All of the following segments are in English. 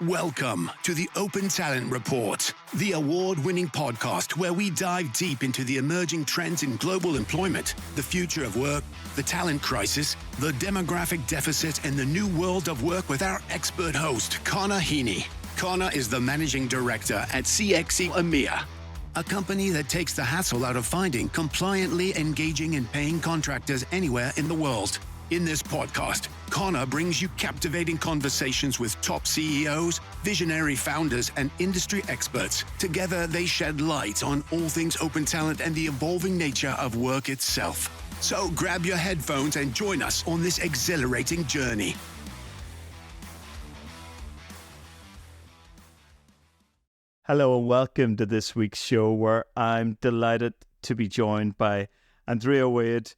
Welcome to the Open Talent Report, the award-winning podcast where we dive deep into the emerging trends in global employment, the future of work, the talent crisis, the demographic deficit, and the new world of work with our expert host, Connor Heaney. Connor is the managing director at CXC EMEA, a company that takes the hassle out of finding, compliantly engaging and paying contractors anywhere in the world. In this podcast, Connor brings you captivating conversations with top CEOs, visionary founders, and industry experts. Together, they shed light on all things open talent and the evolving nature of work itself. So grab your headphones and join us on this exhilarating journey. Hello and welcome to this week's show where I'm delighted to be joined by Andreea Wade,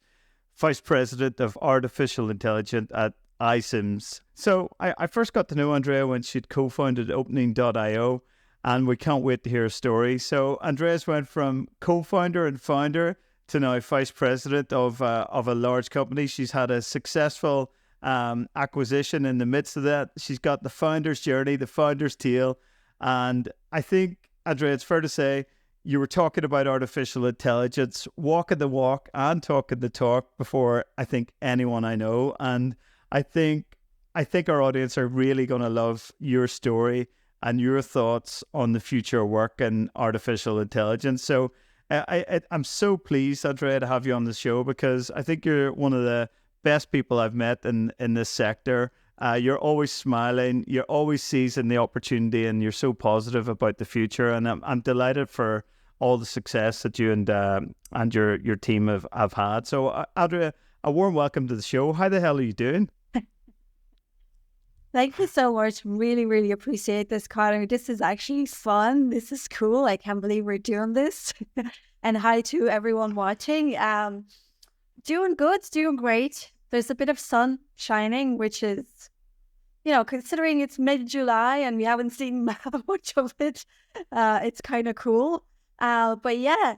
Vice President of Artificial Intelligence at iCIMS. So I first got to know Andreea when she'd co-founded Opening.io, and we can't wait to hear her story. So Andrea's went from co-founder and founder to now Vice President of a large company. She's had a successful acquisition in the midst of that. She's got the founder's journey, the founder's tale. And I think, Andreea, it's fair to say you were talking about artificial intelligence, walking the walk and talking the talk before I think anyone I know. And I think our audience are really going to love your story and your thoughts on the future of work and artificial intelligence. So I'm so pleased, Andreea, to have you on the show because I think you're one of the best people I've met in this sector. You're always smiling, you're always seizing the opportunity, and you're so positive about the future. And I'm delighted for all the success that you and your team have had. So, Andreea, a warm welcome to the show. How the hell are you doing? Thank you so much. Really, really appreciate this, Connor. This is actually fun. This is cool. I can't believe we're doing this. And hi to everyone watching. Doing good, doing great. There's a bit of sun shining, which is, considering it's mid-July and we haven't seen much of it, it's kind of cool. But yeah,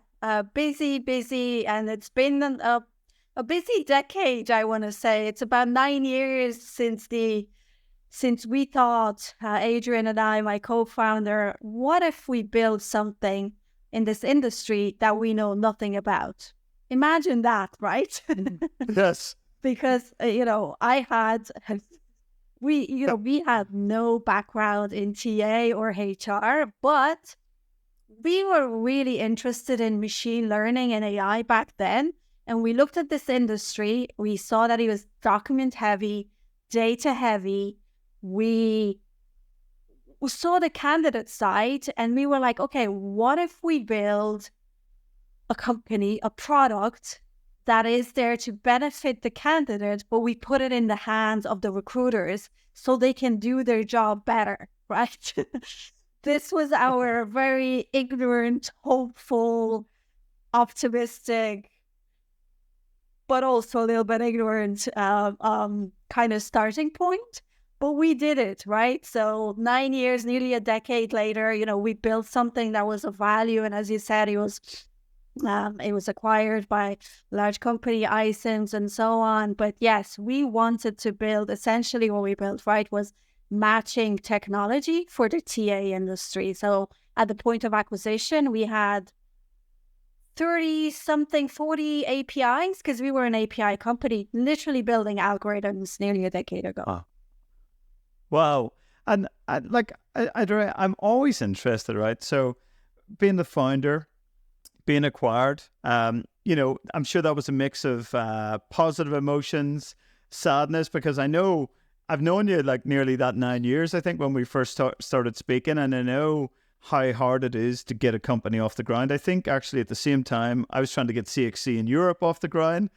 busy, and it's been a busy decade, I want to say. It's about 9 years since we thought, Adrian and I, my co-founder, what if we build something in this industry that we know nothing about? Imagine that, right? Yes. Because, we had no background in TA or HR, but we were really interested in machine learning and AI back then. And we looked at this industry. We saw that it was document heavy, data heavy. We saw the candidate side and we were like, okay, what if we build a company, a product that is there to benefit the candidate, but we put it in the hands of the recruiters so they can do their job better, right? This was our very ignorant, hopeful, optimistic, but also a little bit ignorant kind of starting point. But we did it, right? So 9 years, nearly a decade later, we built something that was of value. And as you said, it was acquired by a large company, iCIMS, and so on. But yes, we wanted to build, essentially what we built, right, was matching technology for the TA industry. So at the point of acquisition, we had 40 APIs because we were an API company, literally building algorithms nearly a decade ago. Wow. And Andreea, I'm always interested, right? So being the founder, being acquired, I'm sure that was a mix of positive emotions, sadness, because I know I've known you like nearly that 9 years, I think, when we first started speaking, and I know how hard it is to get a company off the ground. I think actually at the same time, I was trying to get CXC in Europe off the ground.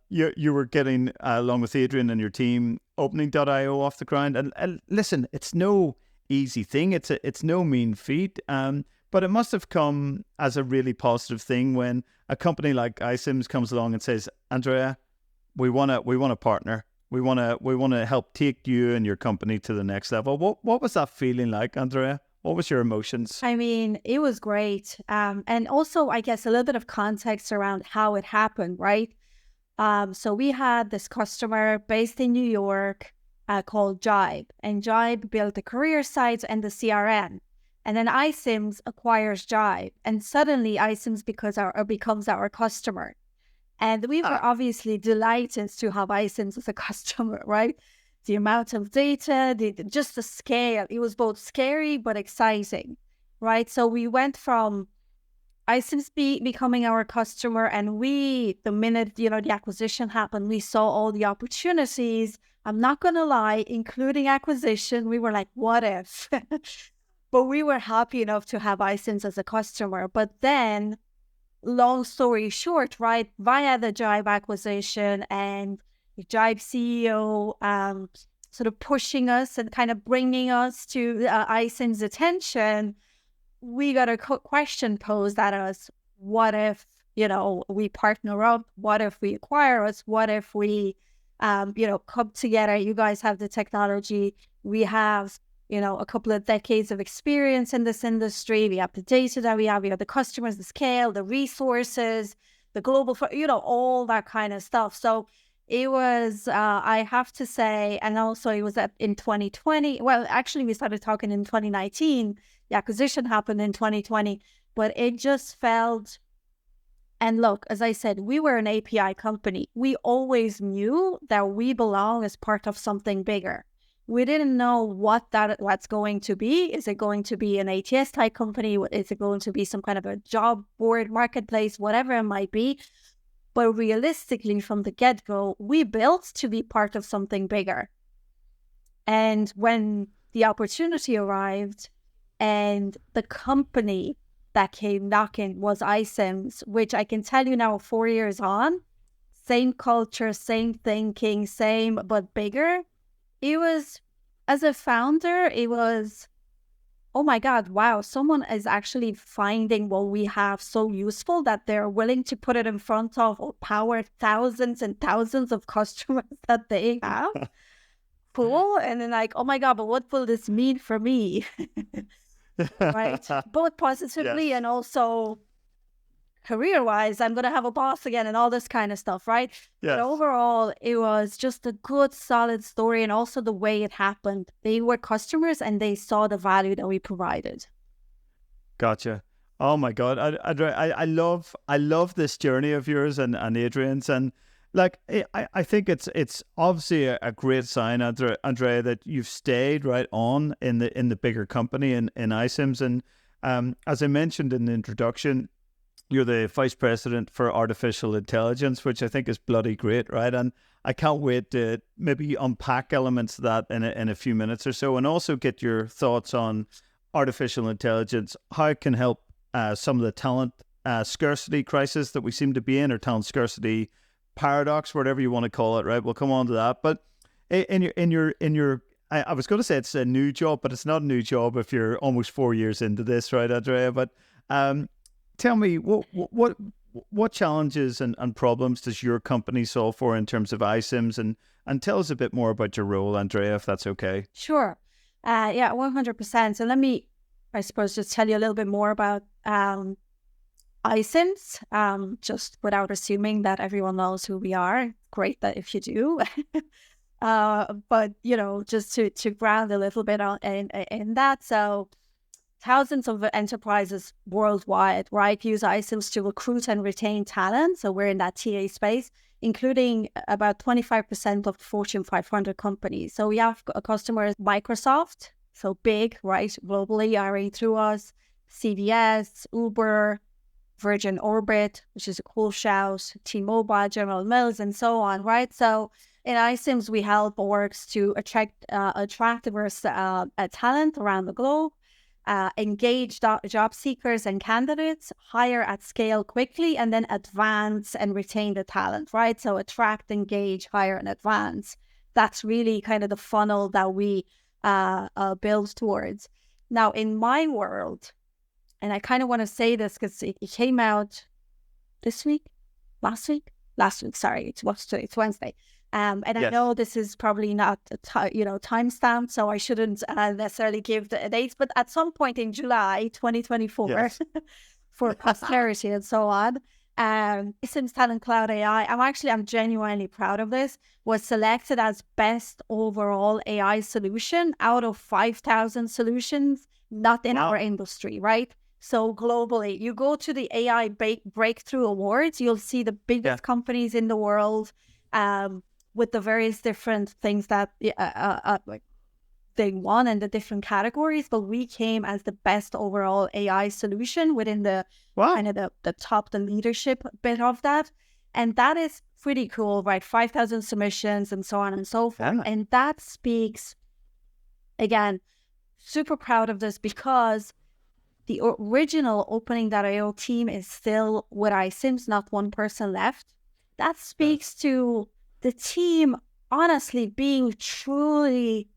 You were getting, along with Adrian and your team, Opening.io off the ground. And listen, it's no easy thing. It's no mean feat. But it must have come as a really positive thing when a company like iCIMS comes along and says, Andreea, we want to partner. We want to help take you and your company to the next level. What was that feeling like, Andreea? What was your emotions? I mean, it was great. And also, I guess, a little bit of context around how it happened, right? So we had this customer based in New York. called Jibe. And Jibe built the career site and the CRM. And then iCIMS acquires Jibe. And suddenly iCIMS becomes our customer. And we were obviously delighted to have iCIMS as a customer, right? The amount of data, just the scale, it was both scary but exciting, right? So we went from iCIMS becoming our customer, and the minute, the acquisition happened, we saw all the opportunities. I'm not going to lie, including acquisition, we were like, what if? But we were happy enough to have iCIMS as a customer. But then, long story short, right, via the Jibe acquisition and the Jibe CEO sort of pushing us and kind of bringing us to iCIMS' attention, we got a question posed at us. What if, we partner up? What if we acquire us? What if we, come together? You guys have the technology. We have, a couple of decades of experience in this industry. We have the data that we have the customers, the scale, the resources, the global, all that kind of stuff. So it was, I have to say, and also it was in 2020. Well, actually, we started talking in 2019. The acquisition happened in 2020, but it just felt, and look, as I said, we were an API company. We always knew that we belong as part of something bigger. We didn't know what's going to be. Is it going to be an ATS type company? Is it going to be some kind of a job board marketplace, whatever it might be? But realistically, from the get-go, we built to be part of something bigger. And when the opportunity arrived and the company that came knocking was iCIMS, which I can tell you now, 4 years on, same culture, same thinking, same but bigger. It was, as a founder, it was, oh my God, wow, someone is actually finding what we have so useful that they're willing to put it in front of or power thousands and thousands of customers that they have. Cool. And then like, oh my God, but what will this mean for me? Right? Both positively and also career-wise, I'm going to have a boss again and all this kind of stuff, right? But overall, it was just a good, solid story, and also the way it happened. They were customers and they saw the value that we provided. Gotcha. Oh my God. I love this journey of yours and Adrian's, and like, I think it's obviously a great sign, Andreea, that you've stayed right on in the bigger company in iCIMS. And as I mentioned in the introduction, you're the Vice President for Artificial Intelligence, which I think is bloody great, right? And I can't wait to maybe unpack elements of that in a few minutes or so, and also get your thoughts on artificial intelligence, how it can help some of the talent scarcity crisis that we seem to be in, or talent scarcity paradox, whatever you want to call it, right? We'll come on to that. But in your I was going to say it's a new job, but it's not a new job if you're almost 4 years into this, right, Andreea? But tell me, what challenges and problems does your company solve for in terms of iCIMS? And tell us a bit more about your role, Andreea, if that's okay. Sure. 100%. So let me, I suppose, just tell you a little bit more about iCIMS, just without assuming that everyone knows who we are. Great that if you do. But, just to ground a little bit in that. So thousands of enterprises worldwide, right, use iCIMS to recruit and retain talent. So we're in that TA space, including about 25% of Fortune 500 companies. So we have customers, Microsoft, so big, right, globally, already through us, CVS, Uber, Virgin Orbit, which is a cool shout, T-Mobile, General Mills, and so on, right? So in iCIMS, we help orgs to attract diverse talent around the globe, engage job seekers and candidates, hire at scale quickly, and then advance and retain the talent, right? So attract, engage, hire, and advance. That's really kind of the funnel that we build towards. Now, in my world, and I kind of want to say this because it came out last week, sorry, it's Wednesday. And I know this is probably not timestamped, so I shouldn't necessarily give the dates, but at some point in July 2024, for posterity and so on, iCIMS Talent Cloud AI, I'm genuinely proud of this, was selected as best overall AI solution out of 5,000 solutions, not in our industry, right? So globally, you go to the AI Breakthrough Awards, you'll see the biggest companies in the world with the various different things that like they won in the different categories, but we came as the best overall AI solution within the kind of the top, the leadership bit of that. And that is pretty cool, right? 5,000 submissions and so on and so forth. And that speaks, again, super proud of this because the original Opening.io team is still with iCIMS, not one person left. That speaks to the team honestly being truly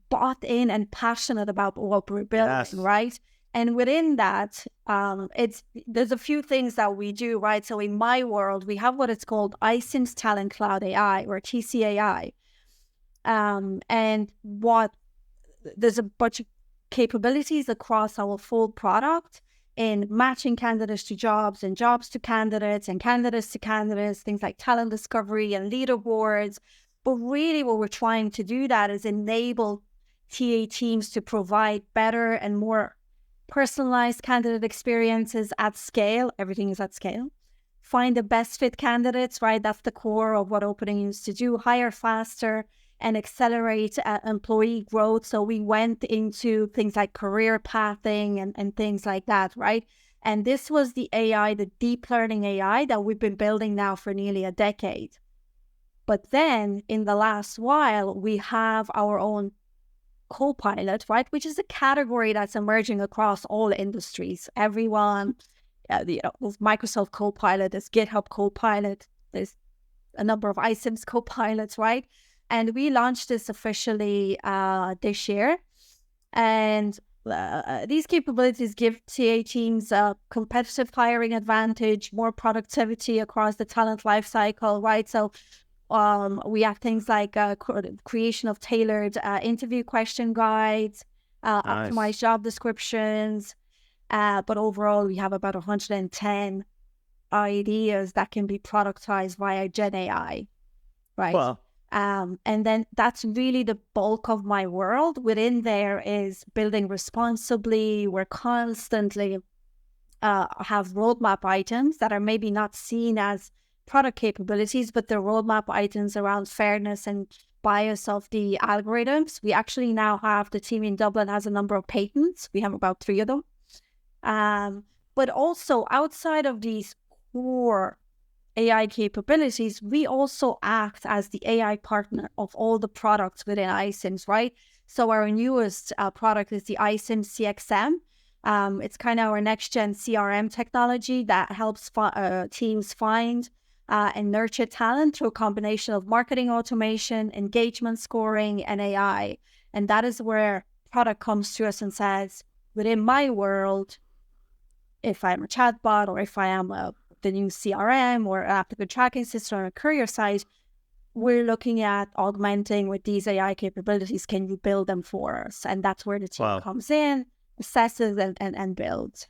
bought in and passionate about what we're building, right? And within that, there's a few things that we do, right? So in my world, we have what it's called iCIMS Talent Cloud AI or TCAI. And there's a bunch of capabilities across our full product in matching candidates to jobs and jobs to candidates and candidates to candidates, things like talent discovery and leaderboards. But really what we're trying to do that is enable TA teams to provide better and more personalized candidate experiences at scale. Everything is at scale. Find the best fit candidates, right? That's the core of what Opening used to do. Hire faster and accelerate employee growth. So we went into things like career pathing and things like that, right? And this was the AI, the deep learning AI that we've been building now for nearly a decade. But then in the last while, we have our own Copilot, right? Which is a category that's emerging across all industries. Everyone, there's Microsoft Copilot, there's GitHub Copilot, there's a number of iCIMS Copilots, right? And we launched this officially this year. And these capabilities give TA teams a competitive hiring advantage, more productivity across the talent lifecycle, right? So we have things like creation of tailored interview question guides, optimized job descriptions. But overall, we have about 110 ideas that can be productized via Gen AI, right? Wow. And then that's really the bulk of my world. Within there is building responsibly. We're constantly have roadmap items that are maybe not seen as product capabilities, but the roadmap items around fairness and bias of the algorithms. We actually now have, the team in Dublin has a number of patents. We have about 3 of them. But also outside of these core AI capabilities, we also act as the AI partner of all the products within iCIMS, right? So our newest product is the iCIMS CXM. It's kind of our next-gen CRM technology that helps teams find and nurture talent through a combination of marketing automation, engagement scoring, and AI. And that is where product comes to us and says, within my world, if I'm a chatbot or if I am the new CRM or applicant tracking system or a career site, we're looking at augmenting with these AI capabilities. Can you build them for us? And that's where the team comes in, assesses and builds.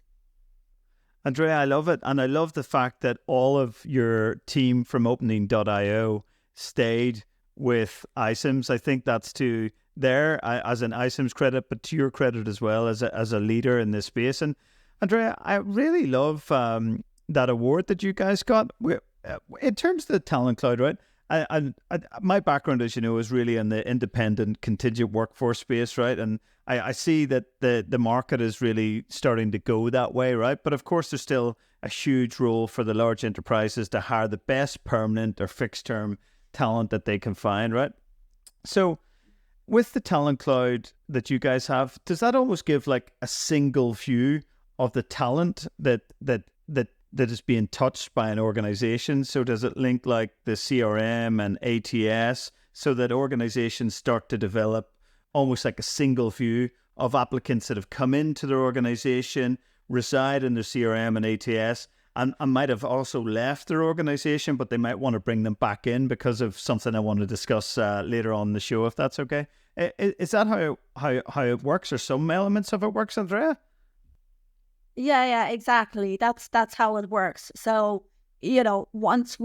Andreea, I love it. And I love the fact that all of your team from Opening.io stayed with iCIMS. I think that's to their, as an iCIMS credit, but to your credit as well as a leader in this space. And Andreea, I really love that award that you guys got. In terms of the Talent Cloud, right? My background, as you know, is really in the independent contingent workforce space, right? And I see that the market is really starting to go that way, right? But of course, there's still a huge role for the large enterprises to hire the best permanent or fixed term talent that they can find, right? So with the Talent Cloud that you guys have, does that almost give like a single view of the talent that is being touched by an organization? So does it link like the CRM and ATS so that organizations start to develop almost like a single view of applicants that have come into their organization, reside in their CRM and ATS, and might have also left their organization, but they might want to bring them back in because of something I want to discuss later on in the show, if that's okay? Is that how it works, or some elements of it works, Andreea? Yeah, exactly. That's how it works. So, once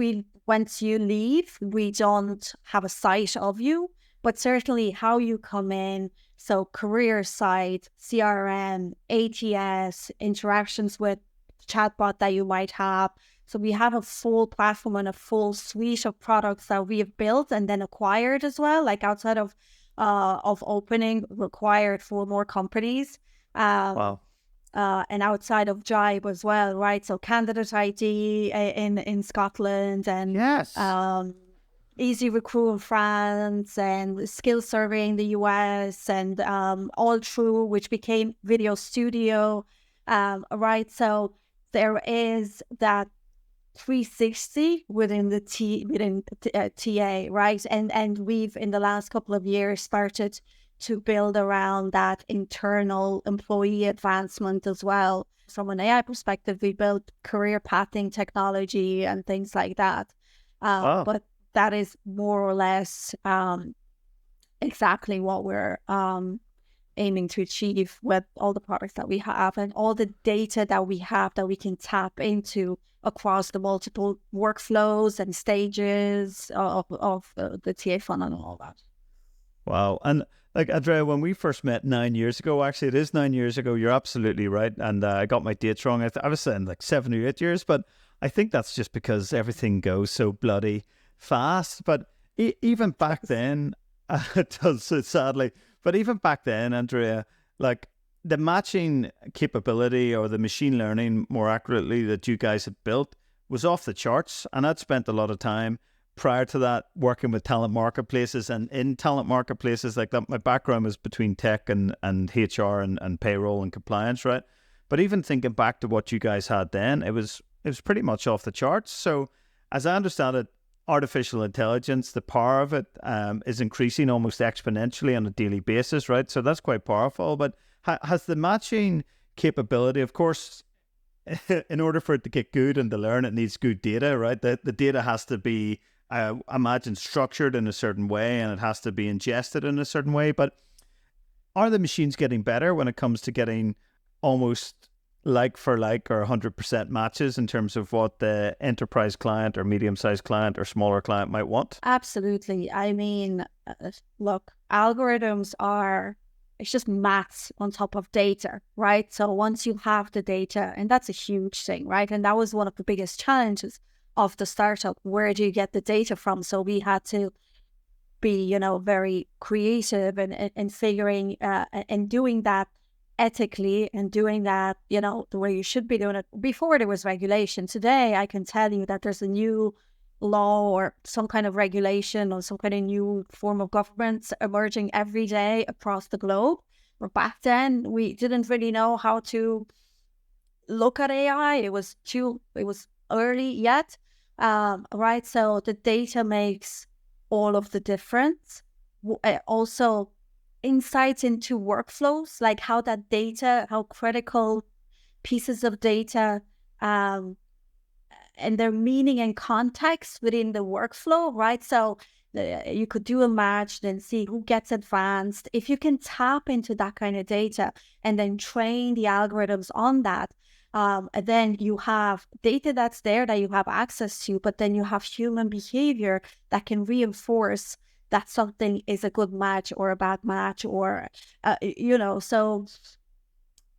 you leave, we don't have a sight of you, but certainly how you come in. So career side, CRM, ATS, interactions with chatbot that you might have. So we have a full platform and a full suite of products that we have built and then acquired as well, like outside of opening, required for more companies. Um, Wow. and outside of Jibe as well, right? So candidate ID in Scotland, and Yes. Easy Recruit in France, and Skill Survey in the US, and All True, which became Video Studio, right? So there is that 360 within the TA, right? And we've in the last couple of years started to build around that internal employee advancement as well. From an AI perspective, we built career pathing technology and things like that. Wow. But that is more or less exactly what we're aiming to achieve with all the products that we have and all the data that we have that we can tap into across the multiple workflows and stages of the TA funnel and all that. Wow. And like, Andreea, when we first met 9 years ago, actually, it is 9 years ago. You're absolutely right. And I got my dates wrong. I was saying like 7 or 8 years, but I think that's just because everything goes so bloody fast. But even back then, it does, sadly. But even back then, Andreea, like the matching capability or the machine learning, more accurately, that you guys had built was off the charts. And I'd spent a lot of time prior to that working with talent marketplaces, and in talent marketplaces like that. My background was between tech and HR and payroll and compliance, right? But even thinking back to what you guys had then, it was pretty much off the charts. So as I understand it, artificial intelligence, the power of it is increasing almost exponentially on a daily basis, right? So that's quite powerful. But has the matching capability, of course, in order for it to get good and to learn, it needs good data, right? The data has to be, I imagine, structured in a certain way, and it has to be ingested in a certain way. But are the machines getting better when it comes to getting almost like for like or 100% matches in terms of what the enterprise client or medium-sized client or smaller client might want? Absolutely. I mean, look, algorithms are, it's just maths on top of data, right? So once you have the data, and that's a huge thing, right? And that was one of the biggest challenges of the startup. Where do you get the data from? So we had to be, very creative and figuring and doing that ethically and doing that, the way you should be doing it. Before there was regulation. Today, I can tell you that there's a new law or some kind of regulation or some kind of new form of governance emerging every day across the globe. But back then, we didn't really know how to look at AI. It was early yet, right? So the data makes all of the difference. Also, insights into workflows, like how that data, how critical pieces of data and their meaning and context within the workflow, right? So you could do a match, then see who gets advanced. If you can tap into that kind of data and then train the algorithms on that, and then you have data that's there that you have access to, but then you have human behavior that can reinforce that something is a good match or a bad match, or, so,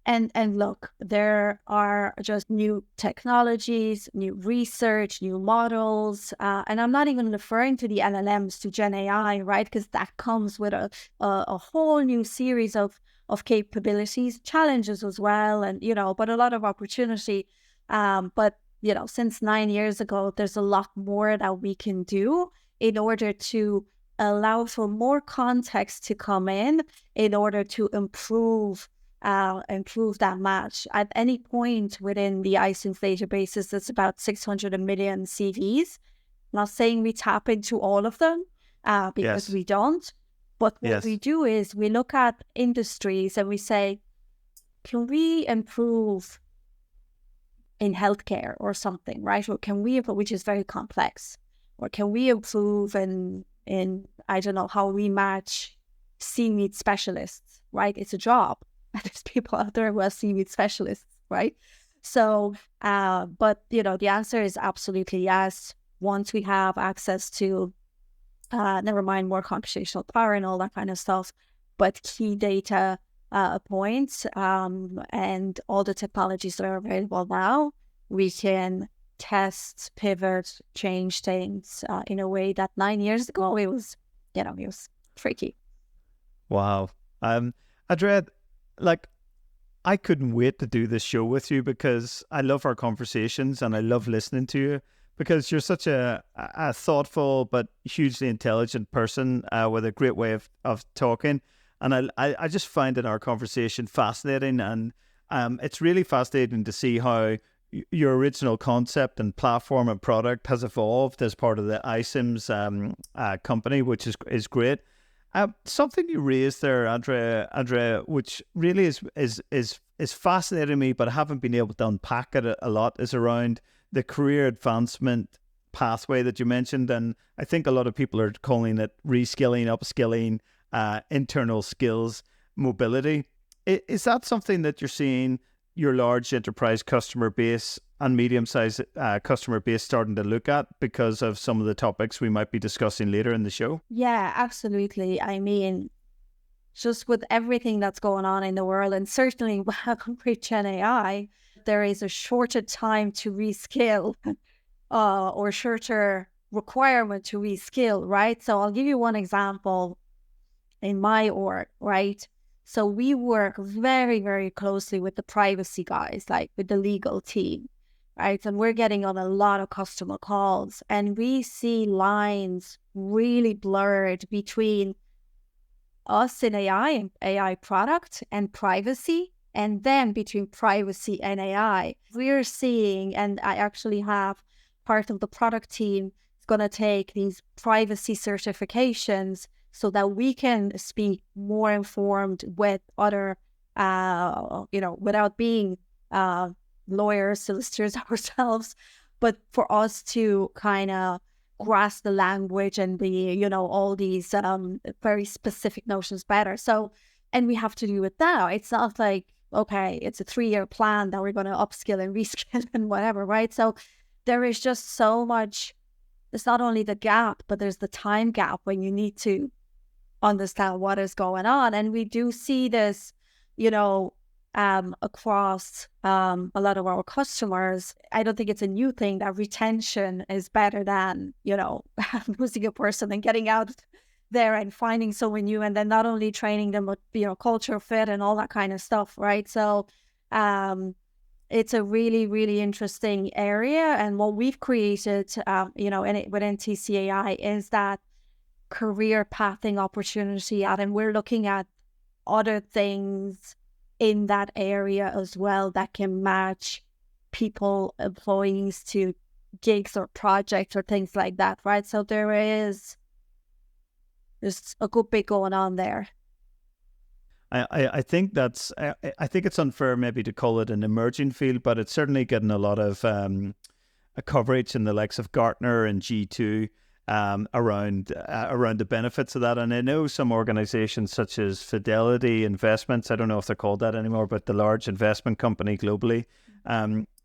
and look, there are just new technologies, new research, new models, and I'm not even referring to the LLMs, to Gen AI, right? Because that comes with a whole new series of capabilities, challenges as well, and, but a lot of opportunity. But, since 9 years ago, there's a lot more that we can do in order to allow for more context to come in order to improve that match. At any point within the iCIMS databases, there's about 600 million CVs. I'm not saying we tap into all of them because we don't. But what we do is we look at industries and we say, can we improve in healthcare or something, right? Or can we, which is very complex, or can we improve in I don't know, how we match seaweed specialists, right? It's a job. There's people out there who are seaweed specialists, right? So, but, the answer is absolutely yes. Once we have access to, never mind more computational power and all that kind of stuff, but key data points and all the technologies that are available now, we can test, pivot, change things in a way that 9 years ago it was tricky. Wow. Andreea, like, I couldn't wait to do this show with you because I love our conversations and I love listening to you because you're such a thoughtful but hugely intelligent person with a great way of talking. And I just find in our conversation fascinating, and it's really fascinating to see how your original concept and platform and product has evolved as part of the iCIMS company, which is great. Something you raised there, Andreea, which really is fascinating me, but I haven't been able to unpack it a lot, is around the career advancement pathway that you mentioned. And I think a lot of people are calling it reskilling, upskilling, internal skills, mobility. Is that something that you're seeing your large enterprise customer base and medium-sized customer base starting to look at because of some of the topics we might be discussing later in the show? Yeah, absolutely. I mean, just with everything that's going on in the world, and certainly with Gen AI, there is a shorter time to reskill or shorter requirement to reskill, right? So I'll give you one example in my org, right? So we work very, very closely with the privacy guys, like with the legal team, right? And we're getting on a lot of customer calls, and we see lines really blurred between us in AI and AI product and privacy, and then between privacy and AI. We're seeing, and I actually have part of the product team is going to take these privacy certifications so that we can speak more informed with other, without being lawyers, solicitors ourselves, but for us to kind of grasp the language and the, all these very specific notions better. So, and we have to do it now. It's not like, okay, it's a 3-year plan that we're going to upskill and reskill and whatever, right? So there is just so much. It's not only the gap, but there's the time gap when you need to understand what is going on. And we do see this, across a lot of our customers. I don't think it's a new thing that retention is better than, losing a person and getting out there and finding someone new, and then not only training them, but, culture fit and all that kind of stuff, right? So it's a really, really interesting area. And what we've created, within TCAI is that career pathing opportunity, and we're looking at other things in that area as well that can match employees to gigs or projects or things like that, right? So there's a good bit going on there. I think I think it's unfair maybe to call it an emerging field, but it's certainly getting a lot of a coverage in the likes of Gartner and G2 around the benefits of that. And I know some organizations such as Fidelity Investments, I don't know if they're called that anymore, but the large investment company globally,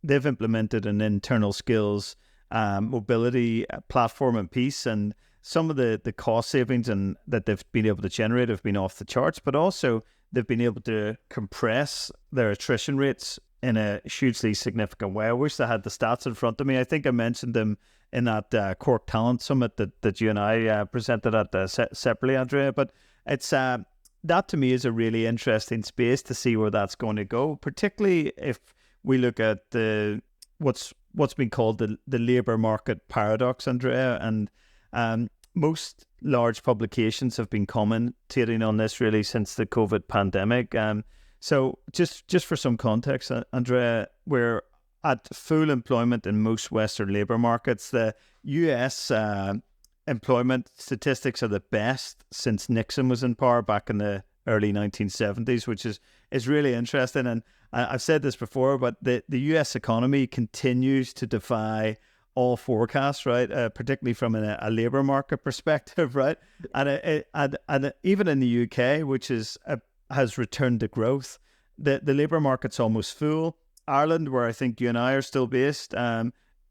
they've implemented an internal skills mobility platform and piece, and some of the cost savings and that they've been able to generate have been off the charts, but also they've been able to compress their attrition rates in a hugely significant way. I wish I had the stats in front of me. I think I mentioned them in that Cork Talent Summit that you and I presented at separately, Andreea. But it's that to me is a really interesting space to see where that's going to go, particularly if we look at what's been called the labour market paradox, Andreea. And most large publications have been commentating on this really since the COVID pandemic. So just for some context, Andreea, we're at full employment in most Western labour markets. The US employment statistics are the best since Nixon was in power back in the early 1970s, which is really interesting. And I've said this before, but the US economy continues to defy all forecasts, right? Particularly from a labour market perspective, right? And even in the UK, which has returned to growth, the labour market's almost full. Ireland, where I think you and I are still based,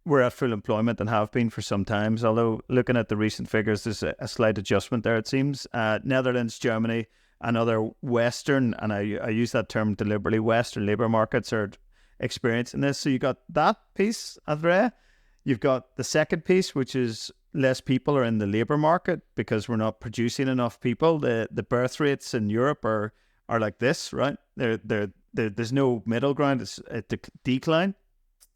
we're at full employment and have been for some time. Although looking at the recent figures, there's a slight adjustment there, it seems. Netherlands, Germany, and other Western, and I use that term deliberately, Western labour markets are experiencing this. So you got that piece, Andreea. You've got the second piece, which is less people are in the labour market because we're not producing enough people. The birth rates in Europe are like this, right? There's no middle ground. It's a decline.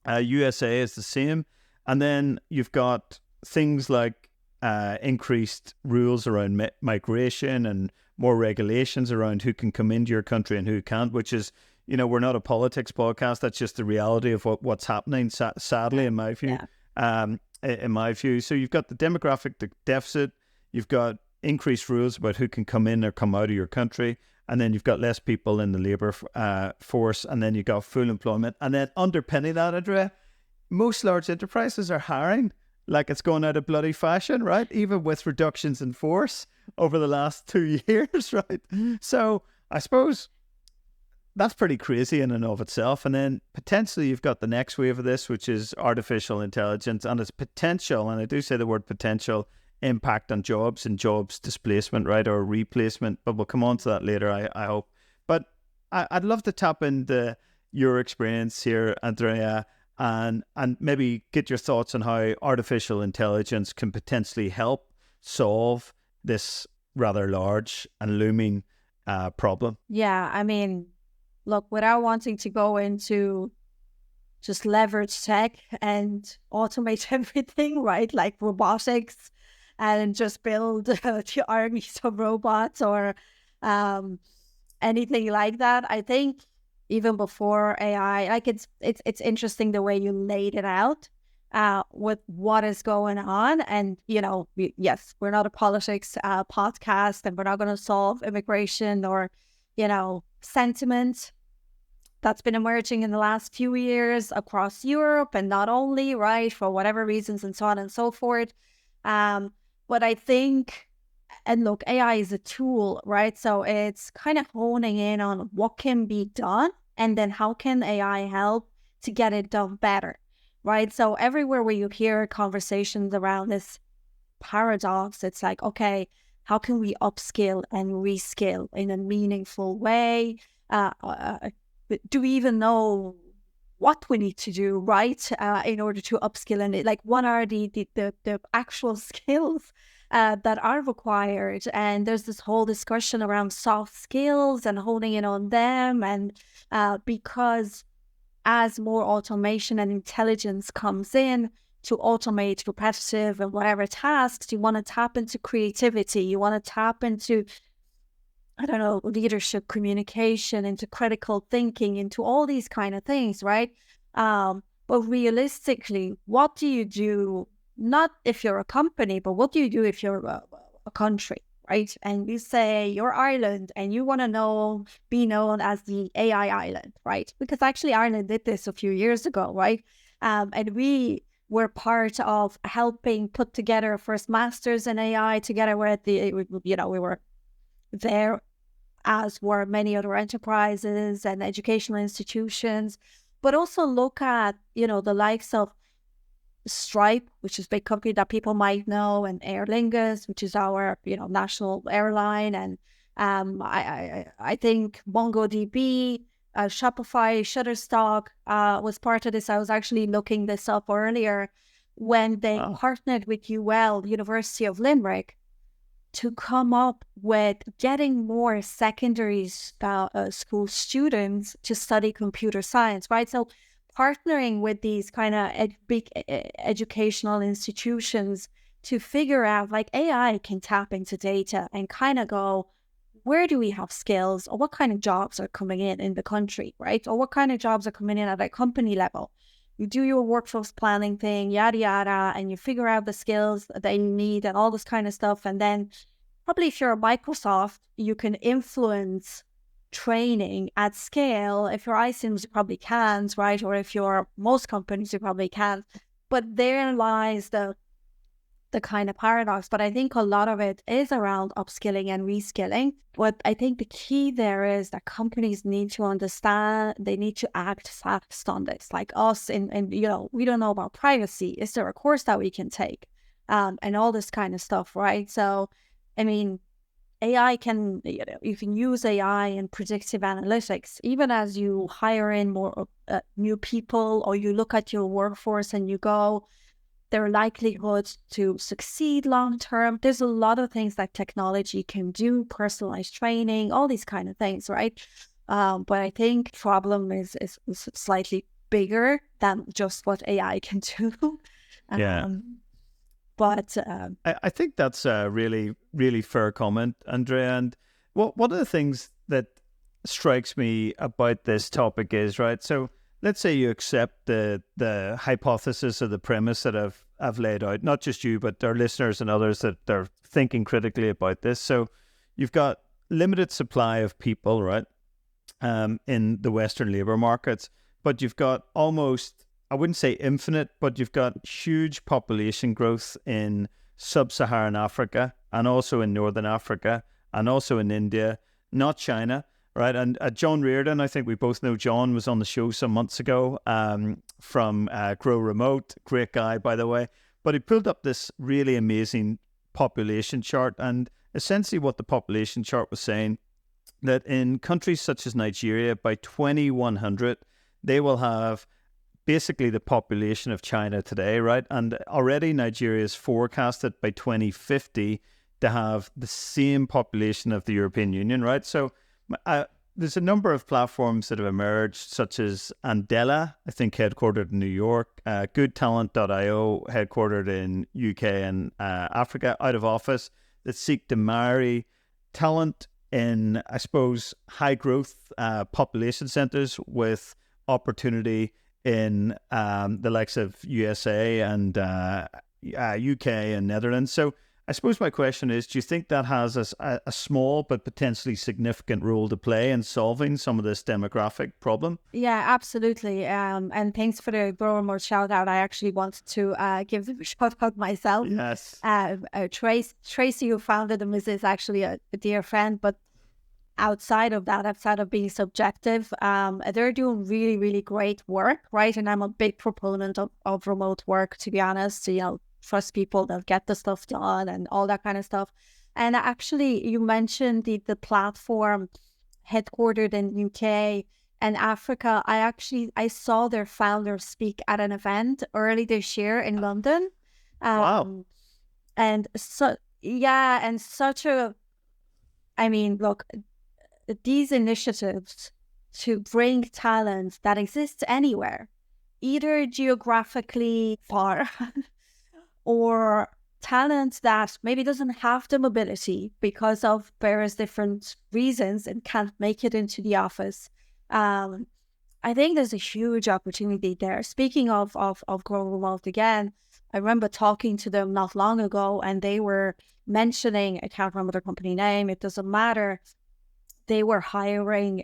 USA is the same. And then you've got things like increased rules around migration and more regulations around who can come into your country and who can't, which is, we're not a politics podcast. That's just the reality of what's happening, sadly, in my view. So you've got the demographic deficit, you've got increased rules about who can come in or come out of your country, and then you've got less people in the labour force, and then you've got full employment. And then underpinning that, Andreea, most large enterprises are hiring like it's going out of bloody fashion, right? Even with reductions in force over the last 2 years, right? So I suppose that's pretty crazy in and of itself. And then potentially you've got the next wave of this, which is artificial intelligence and its potential, and I do say the word potential, impact on jobs and jobs displacement, right, or replacement, but we'll come on to that later, I hope. But I'd love to tap into your experience here, Andreea, and maybe get your thoughts on how artificial intelligence can potentially help solve this rather large and looming problem. Yeah, I mean, look, without wanting to go into just leverage tech and automate everything, right, like robotics, and just build the armies of robots or anything like that. I think even before AI, like it's interesting the way you laid it out with what is going on. And, yes, we're not a politics podcast, and we're not going to solve immigration or, sentiment that's been emerging in the last few years across Europe, and not only, right, for whatever reasons and so on and so forth. But I think, and look, AI is a tool, right? So it's kind of honing in on what can be done, and then how can AI help to get it done better, right? So everywhere where you hear conversations around this paradox, it's like, okay, how can we upskill and reskill in a meaningful way? Do we even know what we need to do, right, in order to upskill? And like, what are the actual skills that are required? And there's this whole discussion around soft skills and honing in on them. And because as more automation and intelligence comes in to automate repetitive and whatever tasks, you want to tap into creativity. You want to tap into, I don't know, leadership, communication, into critical thinking, into all these kind of things, right? But realistically, what do you do, not if you're a company, but what do you do if you're a country, right? And you say you're Ireland and you want to be known as the AI island, right? Because actually Ireland did this a few years ago, right? And we were part of helping put together a first masters in AI together with we were there, as were many other enterprises and educational institutions, but also look at, the likes of Stripe, which is a big company that people might know, and Aer Lingus, which is our, national airline. And I think MongoDB, Shopify, Shutterstock was part of this. I was actually looking this up earlier when they partnered with UL, University of Limerick, to come up with getting more secondary school students to study computer science, right? So partnering with these kind of big educational institutions to figure out, like, AI can tap into data and kind of go, where do we have skills, or what kind of jobs are coming in the country, right? Or what kind of jobs are coming in at a company level. You do your workforce planning thing, yada, yada, and you figure out the skills that you need and all this kind of stuff. And then probably if you're a Microsoft, you can influence training at scale. If you're iCIMS, you probably can't, right? Or if you're most companies, you probably can't. But there lies the the kind of paradox, but I think a lot of it is around upskilling and reskilling. But I think the key there is that companies need to understand, they need to act fast on this, like us. And we don't know about privacy. Is there a course that we can take? And all this kind of stuff, right? So, I mean, AI can, you can use AI in predictive analytics, even as you hire in more new people, or you look at your workforce and you go, their likelihood to succeed long term. There's a lot of things that technology can do, personalized training, all these kind of things, right? But I think problem is slightly bigger than just what AI can do. Yeah. But I think that's a really, really fair comment, Andrea. And one of the things that strikes me about this topic is, right, so let's say you accept the hypothesis or the premise that I've laid out, not just you, but our listeners and others that they're thinking critically about this. So you've got limited supply of people, right, in the Western labor markets, but you've got almost, I wouldn't say infinite, but you've got huge population growth in sub-Saharan Africa and also in Northern Africa and also in India, not China. Right, and John Reardon, I think we both know John, was on the show some months ago from Grow Remote. Great guy, by the way. But he pulled up this really amazing population chart. And essentially what the population chart was saying, that in countries such as Nigeria, by 2100, they will have basically the population of China today, right? And already Nigeria is forecasted by 2050 to have the same population of the European Union, right? So there's a number of platforms that have emerged, such as Andela, I think headquartered in New York, goodtalent.io, headquartered in UK and Africa, out of office, that seek to marry talent in, I suppose, high growth population centers with opportunity in the likes of USA and UK and Netherlands. So I suppose my question is, do you think that has a small but potentially significant role to play in solving some of this demographic problem? yeah, absolutely. And thanks for the Grow Remote shout out. I actually wanted to give them a shout out myself. Yes. Tracy, who founded them, is actually a dear friend, but outside of that, outside of being subjective, they're doing really, really great work, right? And I'm a big proponent of remote work, to be honest. Trust people, they'll get the stuff done and all that kind of stuff. And actually, you mentioned the platform headquartered in UK and Africa. I saw their founder speak at an event early this year in London. Wow. And so, yeah, and such a, I mean, look, these initiatives to bring talent that exists anywhere, either geographically far or talent that maybe doesn't have the mobility because of various different reasons and can't make it into the office. I think there's a huge opportunity there. Speaking of Grow Remote again, I remember talking to them not long ago and they were mentioning, I can't remember their company name, it doesn't matter. They were hiring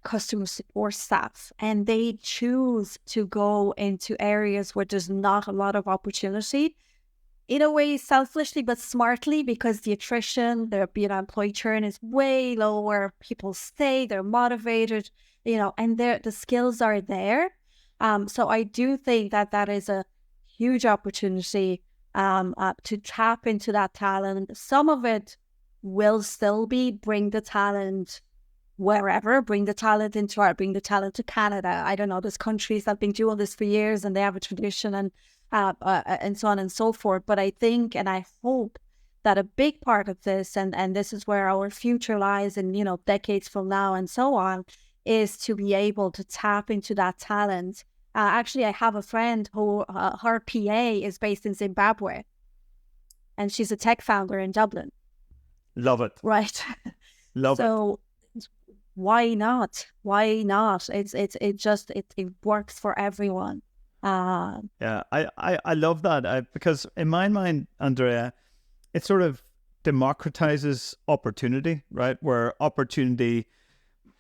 customer support staff and they choose to go into areas where there's not a lot of opportunity, in a way selfishly but smartly, because the attrition, the employee churn is way lower. People stay, they're motivated, and the skills are there. So I do think that is a huge opportunity to tap into that talent. Some of it will still be bring the talent wherever, bring the talent into art, bring the talent to Canada. I don't know, there's countries that have been doing this for years and they have a tradition and so on and so forth. But I think and I hope that a big part of this, and this is where our future lies in, decades from now and so on, is to be able to tap into that talent. Actually, I have a friend who her PA is based in Zimbabwe and she's a tech founder in Dublin. Love it. Right. Love it. So why not? Why not? It works for everyone. Yeah, I love that because in my mind, Andrea, it sort of democratizes opportunity, right? Where opportunity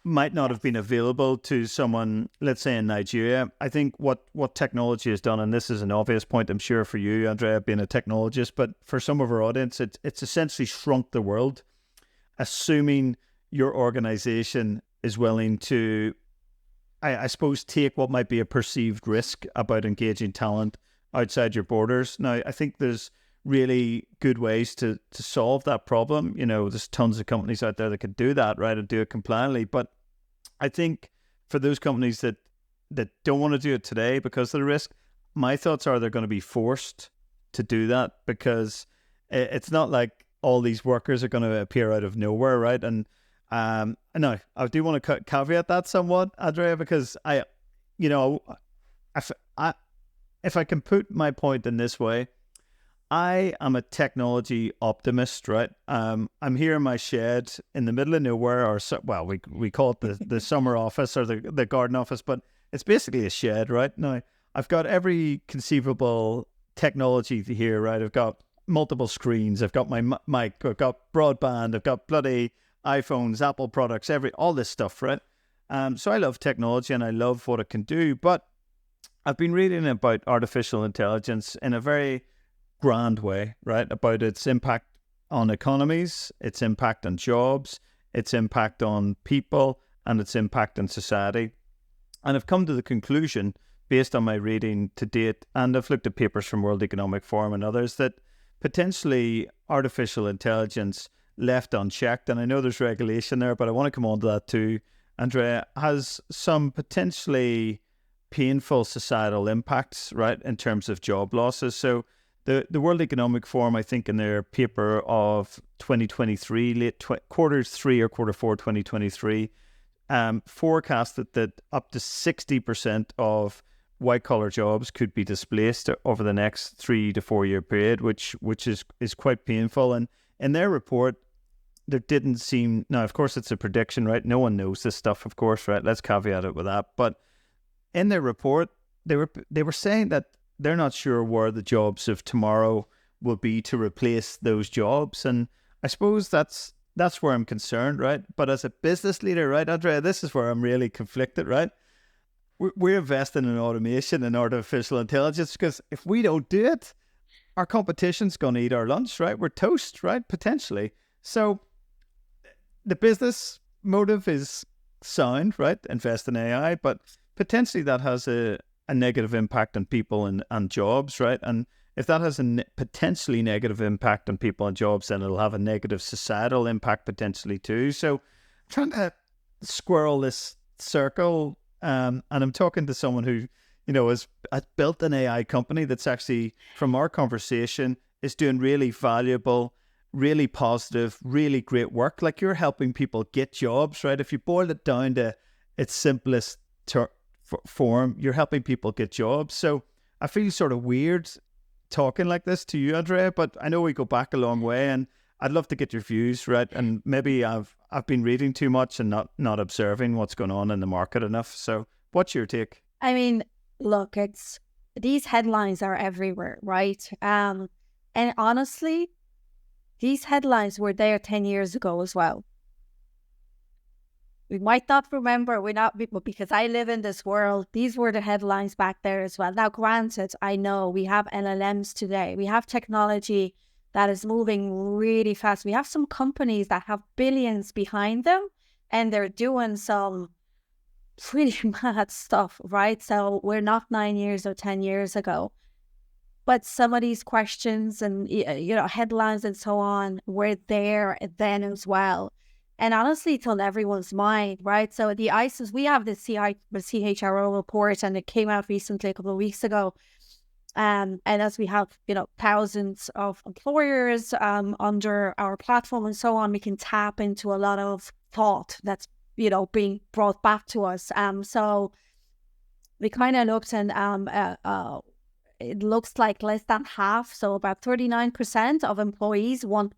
might not have been available to someone, let's say in Nigeria. I think what technology has done, and this is an obvious point, I'm sure, for you, Andreea, being a technologist, but for some of our audience, it's essentially shrunk the world, assuming your organization is willing to, I suppose, take what might be a perceived risk about engaging talent outside your borders. Now, I think there's really good ways to solve that problem. There's tons of companies out there that could do that, right, and do it compliantly. But I think for those companies that don't want to do it today because of the risk, my thoughts are they're going to be forced to do that, because it's not like all these workers are going to appear out of nowhere, right? And no, I do want to caveat that somewhat, Andreea, because if I can put my point in this way, I am a technology optimist, right? I'm here in my shed in the middle of nowhere, we call it the summer office or the garden office, but it's basically a shed, right? Now, I've got every conceivable technology here, right? I've got multiple screens, I've got my mic, I've got broadband, I've got bloody iPhones, Apple products, all this stuff, right? So I love technology and I love what it can do, but I've been reading about artificial intelligence in a very grand way, right? About its impact on economies, its impact on jobs, its impact on people, and its impact on society. And I've come to the conclusion, based on my reading to date, and I've looked at papers from World Economic Forum and others, that potentially artificial intelligence left unchecked, and I know there's regulation there, but I want to come on to that too, Andreea, has some potentially painful societal impacts, right, in terms of job losses. So the World Economic Forum, I think in their paper of 2023, quarter 3 or quarter 4 2023, forecasted that up to 60% of white-collar jobs could be displaced over the next 3 to 4 year period, which is quite painful. And in their report, there didn't seem, now of course it's a prediction, right? No one knows this stuff, of course, right? Let's caveat it with that. But in their report, they were saying that they're not sure where the jobs of tomorrow will be to replace those jobs. And I suppose that's where I'm concerned, right? But as a business leader, right, Andreea, this is where I'm really conflicted, right? We're investing in automation and artificial intelligence because if we don't do it, our competition's going to eat our lunch, right? We're toast, right? Potentially. So the business motive is sound, right? Invest in AI, but potentially that has a negative impact on people and jobs, right? And if that has a potentially negative impact on people and jobs, then it'll have a negative societal impact potentially too. So trying to squirrel this circle, and I'm talking to someone who, has built an AI company that's actually, from our conversation, is doing really valuable, really positive, really great work. Like, you're helping people get jobs, right? If you boil it down to its simplest form, you're helping people get jobs. So I feel sort of weird talking like this to you, Andreea, but I know we go back a long way, and I'd love to get your views, right? And maybe I've been reading too much and not observing what's going on in the market enough. So what's your take? I mean, look, these headlines are everywhere, right? And honestly, these headlines were there 10 years ago as well. We might not remember, because I live in this world, these were the headlines back there as well. Now, granted, I know we have LLMs today. We have technology that is moving really fast. We have some companies that have billions behind them, and they're doing some pretty mad stuff, right? So we're not 9 years or 10 years ago. But some of these questions and, headlines and so on were there then as well. And honestly, it's on everyone's mind, right? So the iCIMS, we have the CHRO report, and it came out recently, a couple of weeks ago. And as we have, thousands of employers under our platform and so on, we can tap into a lot of thought that's, being brought back to us. So we kind of looked, and it looks like less than half, so about 39% of employees want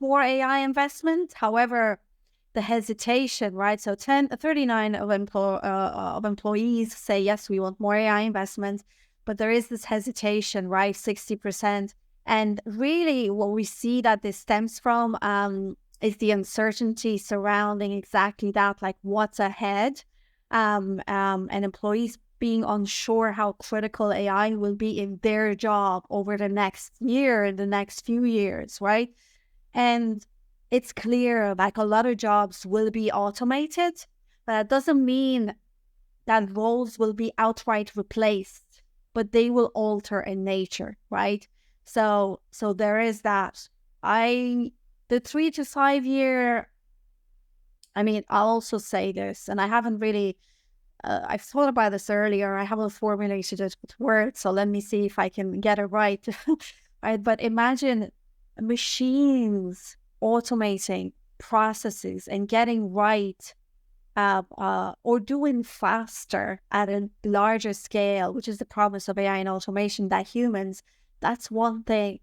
more AI investment. However, the hesitation, right? So 39 of employees say, yes, we want more AI investment, but there is this hesitation, right? 60%. And really what we see that this stems from is the uncertainty surrounding exactly that, like what's ahead, and employees being unsure how critical AI will be in their job over the next year, in the next few years, right? And it's clear, like a lot of jobs will be automated, but that doesn't mean that roles will be outright replaced, but they will alter in nature, right? So there is that. The 3 to 5 year, I mean, I'll also say this, and I haven't really, I've thought about this earlier. I haven't formulated it with words, so let me see if I can get it right. Right, but imagine machines automating processes and getting right, or doing faster at a larger scale, which is the promise of AI and automation, that humans, that's one thing.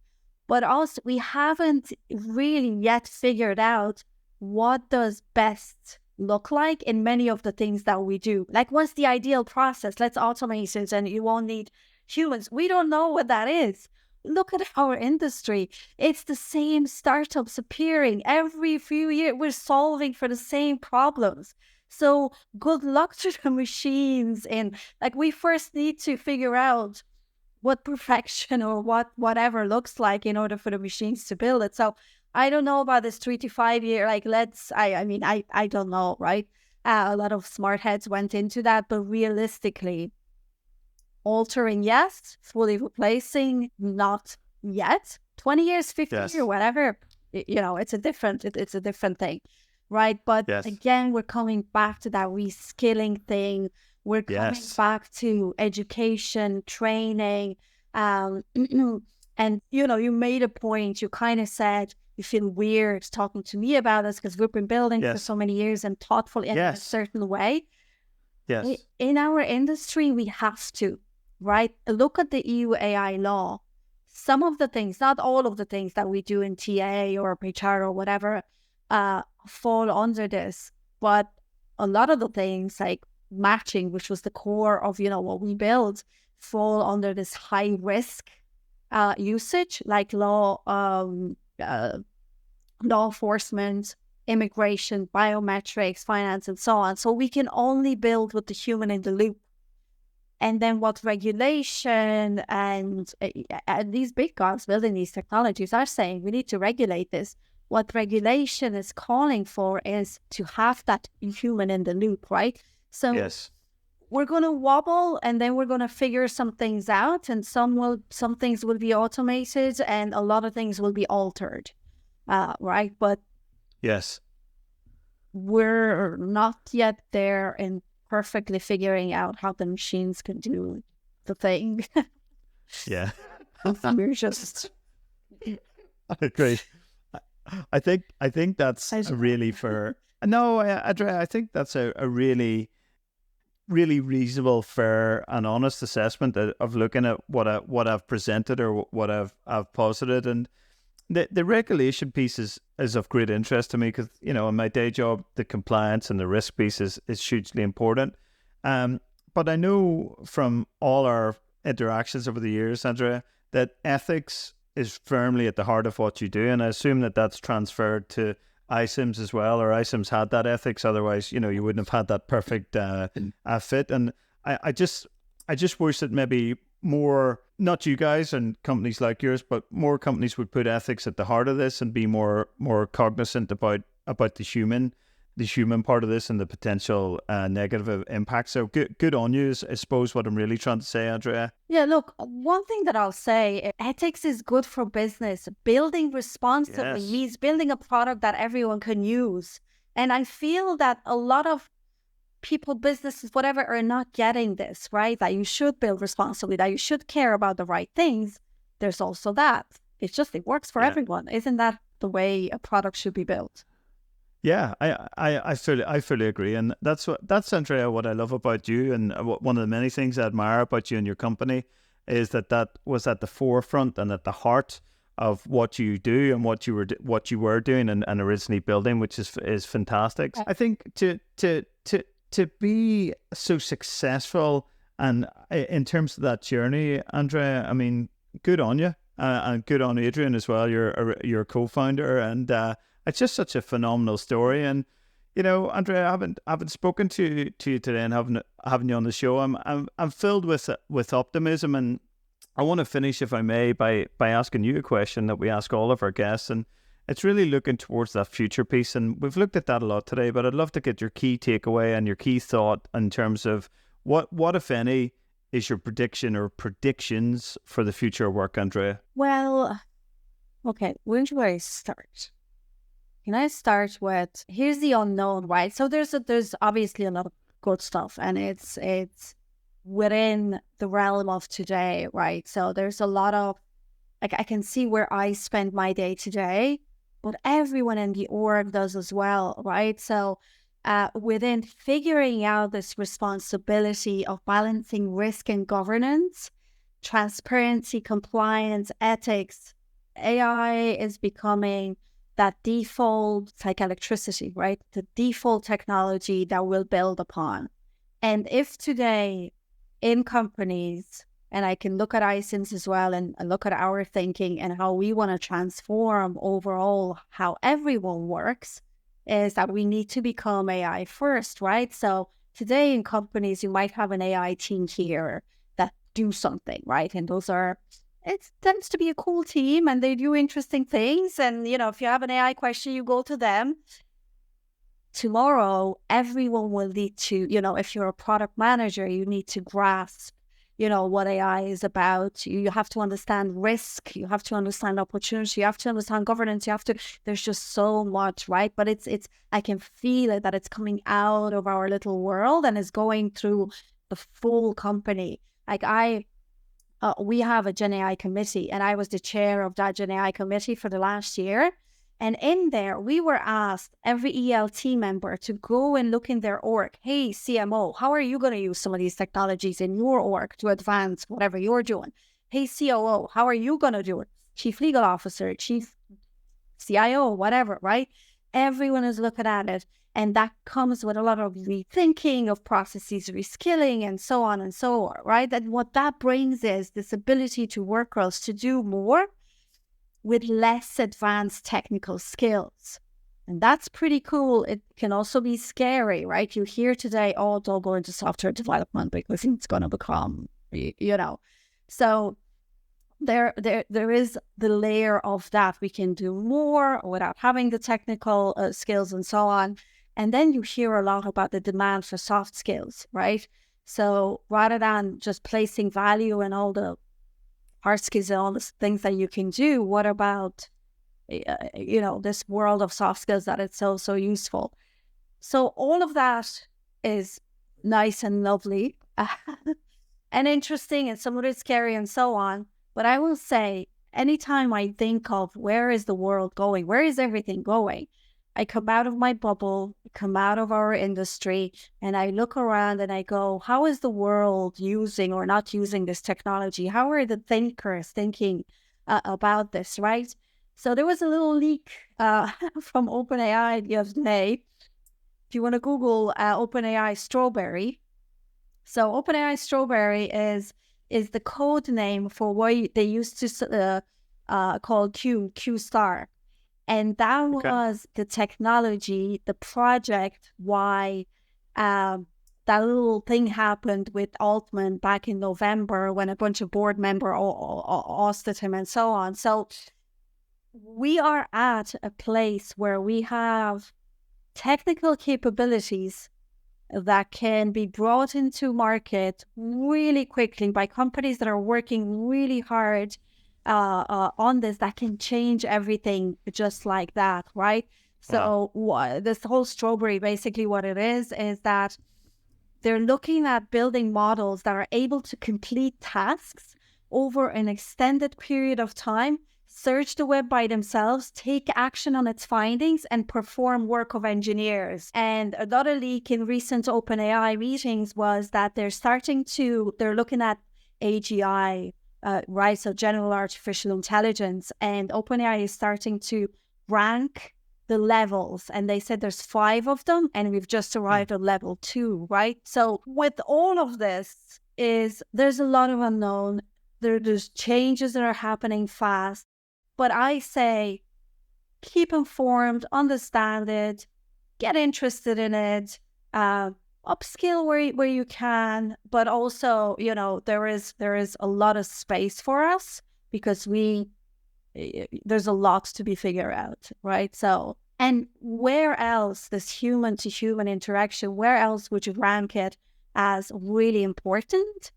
But also, we haven't really yet figured out what does best look like in many of the things that we do. Like, what's the ideal process? Let's automate it and you won't need humans. We don't know what that is. Look at our industry. It's the same startups appearing every few years. We're solving for the same problems. So good luck to the machines. And like, we first need to figure out what perfection or whatever looks like in order for the machines to build it. So I don't know about this 3 to 5 year, like I don't know, right? A lot of smart heads went into that, but realistically, altering, yes, fully replacing, not yet. 20 years, 50 years, whatever, it's a different thing, right? But again, we're coming back to that reskilling thing. We're coming back to education, training, and you made a point. You kind of said you feel weird talking to me about this because we've been building for so many years and thoughtful in a certain way. Yes. In our industry, we have to, right? Look at the EU AI law. Some of the things, not all of the things that we do in TA or HR or whatever, fall under this, but a lot of the things like matching, which was the core of what we build, fall under this high risk usage, like law enforcement, immigration, biometrics, finance, and so on. So we can only build with the human in the loop. And then what regulation and these big guys building these technologies are saying, we need to regulate this. What regulation is calling for is to have that human in the loop, right? So we're going to wobble, and then we're going to figure some things out, and some things will be automated, and a lot of things will be altered, right? But we're not yet there in perfectly figuring out how the machines can do the thing. We're just. I agree. I think that's really fair. No, Andreea, I think that's a really, really reasonable, fair, and honest assessment of looking at what I've presented or what I've posited. And the regulation piece is of great interest to me because, in my day job, the compliance and the risk piece is hugely important. But I know from all our interactions over the years, Andreea, that ethics is firmly at the heart of what you do. And I assume that that's transferred to iCIMS as well, or iCIMS had that ethics. Otherwise, you wouldn't have had that perfect fit. And I just wish that maybe more, not you guys and companies like yours, but more companies would put ethics at the heart of this and be more cognizant about the human part of this and the potential negative impact. So good on you is, I suppose, what I'm really trying to say, Andreea. Yeah, look, one thing that I'll say, ethics is good for business. Building responsibly means building a product that everyone can use. And I feel that a lot of people, businesses, whatever, are not getting this, right? That you should build responsibly, that you should care about the right things. There's also that. It works for everyone. Isn't that the way a product should be built? Yeah, I fully agree, and that's Andreea, what I love about you, and one of the many things I admire about you and your company is that was at the forefront and at the heart of what you do and what you were doing and originally building, which is fantastic. I think to be so successful and in terms of that journey, Andreea, I mean, good on you, and good on Adrian as well. You're a co-founder, and it's just such a phenomenal story. And Andreea, I haven't spoken to you today, and having you on the show, I'm filled with optimism, and I want to finish, if I may, by asking you a question that we ask all of our guests, and it's really looking towards that future piece. And we've looked at that a lot today, but I'd love to get your key takeaway and your key thought in terms of what if any, is your prediction or predictions for the future of work, Andreea? Well, okay, where do I start? Can I start with, here's the unknown, right? So there's obviously a lot of good stuff, and it's within the realm of today, right? So there's a lot of, like, I can see where I spend my day today, but everyone in the org does as well, right? So within figuring out this responsibility of balancing risk and governance, transparency, compliance, ethics, AI is becoming that default, it's like electricity, right? The default technology that we'll build upon. And if today in companies, and I can look at iCIMS as well and look at our thinking and how we want to transform overall how everyone works, is that we need to become AI first, right? So today in companies, you might have an AI team here that do something, right? And it tends to be a cool team, and they do interesting things. And, if you have an AI question, you go to them. Tomorrow, everyone will need to, if you're a product manager, you need to grasp, what AI is about. You have to understand risk. You have to understand opportunity. You have to understand governance. There's just so much, right? But I can feel it, that it's coming out of our little world and is going through the full company. Like we have a Gen AI committee, and I was the chair of that Gen AI committee for the last year. And in there, we were asked, every ELT member, to go and look in their org. Hey, CMO, how are you going to use some of these technologies in your org to advance whatever you're doing? Hey, COO, how are you going to do it? Chief Legal Officer, Chief CIO, whatever, right? Everyone is looking at it. And that comes with a lot of rethinking of processes, reskilling, and so on, right? And what that brings is this ability to workers to do more with less advanced technical skills. And that's pretty cool. It can also be scary, right? You hear today, don't go into software development because it's going to become, So there is the layer of that. We can do more without having the technical skills and so on. And then you hear a lot about the demand for soft skills, right? So rather than just placing value in all the hard skills and all the things that you can do, what about, this world of soft skills that it's so useful? So all of that is nice and lovely and interesting, and some of it's scary and so on. But I will say, anytime I think of where is the world going, where is everything going, I come out of my bubble, come out of our industry, and I look around and I go, how is the world using or not using this technology? How are the thinkers thinking about this, right? So there was a little leak from OpenAI the other day. If you want to Google OpenAI Strawberry. So OpenAI Strawberry is the code name for what they used to call Q star. And that was the technology, the project, why that little thing happened with Altman back in November when a bunch of board members ousted him and so on. So we are at a place where we have technical capabilities that can be brought into market really quickly by companies that are working really hard on this, that can change everything just like that, right? So this whole Strawberry, basically what it is that they're looking at building models that are able to complete tasks over an extended period of time, search the web by themselves, take action on its findings, and perform work of engineers. And another leak in recent OpenAI meetings was that they're looking at AGI, right? So general artificial intelligence, and OpenAI is starting to rank the levels, and they said there's 5 of them, and we've just arrived at level 2, right? So with all of this, there's a lot of unknown. There's changes that are happening fast, but I say keep informed, understand it, get interested in it, upskill where you can, but also, there is a lot of space for us because there's a lot to be figured out, right? So, and where else this human to human interaction, where else would you rank it as really important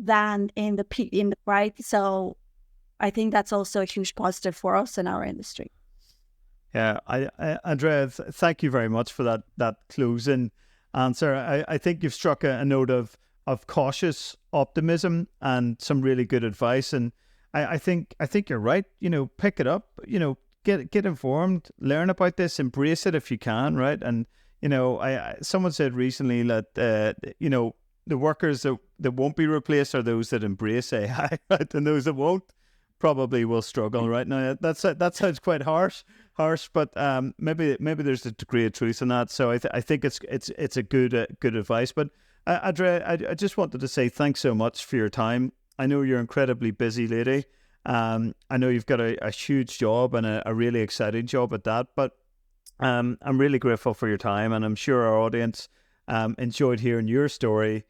than in the right? So I think that's also a huge positive for us in our industry. Yeah, Andreea, thank you very much for that closing answer. I think you've struck a note of cautious optimism and some really good advice. And I think you're right. Pick it up. Get informed, learn about this, embrace it if you can, right? And someone said recently that the workers that won't be replaced are those that embrace AI, right? And those that won't probably will struggle. Right now, that sounds quite harsh, but maybe there's a degree of truth in that. So I think it's a good advice. But Andreea, I just wanted to say thanks so much for your time. I know you're incredibly busy lady. I know you've got a huge job and a really exciting job at that. But I'm really grateful for your time, and I'm sure our audience enjoyed hearing your story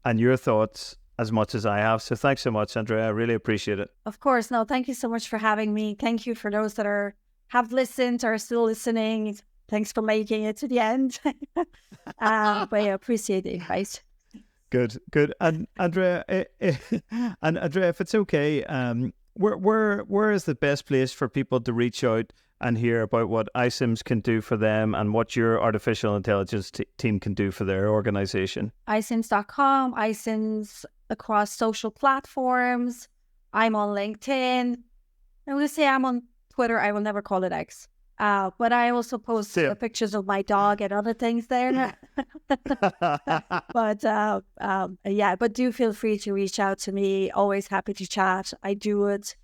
and your thoughts as much as I have. So thanks so much, Andreea. I really appreciate it. Of course. No, thank you so much for having me. Thank you for those that have listened or are still listening. Thanks for making it to the end. But I appreciate the advice. Good. And Andreea, if it's okay, where is the best place for people to reach out and hear about what iCIMS can do for them and what your artificial intelligence team can do for their organization? iCIMS.com, iCIMS across social platforms. I'm on LinkedIn. I'm going to say I'm on Twitter. I will never call it X. But I also post pictures of my dog and other things there. But do feel free to reach out to me. Always happy to chat. I do it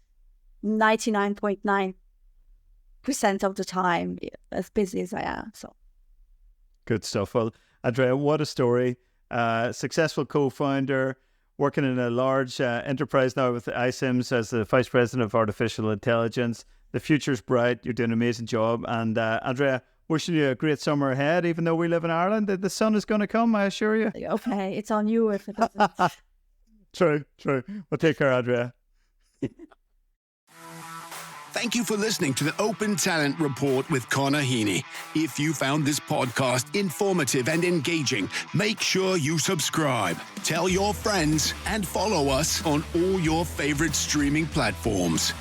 99.9% of the time, as busy as I am. So good stuff. Well, Andreea, what a story. Successful co-founder, working in a large enterprise now with iCIMS as the Vice President of Artificial Intelligence. The future's bright. You're doing an amazing job. And Andreea, wishing you a great summer ahead, even though we live in Ireland. The sun is going to come, I assure you. Okay, it's on you if it doesn't. True. Well, take care, Andreea. Thank you for listening to the Open Talent Report with Conor Heaney. If you found this podcast informative and engaging, make sure you subscribe, tell your friends, and follow us on all your favorite streaming platforms.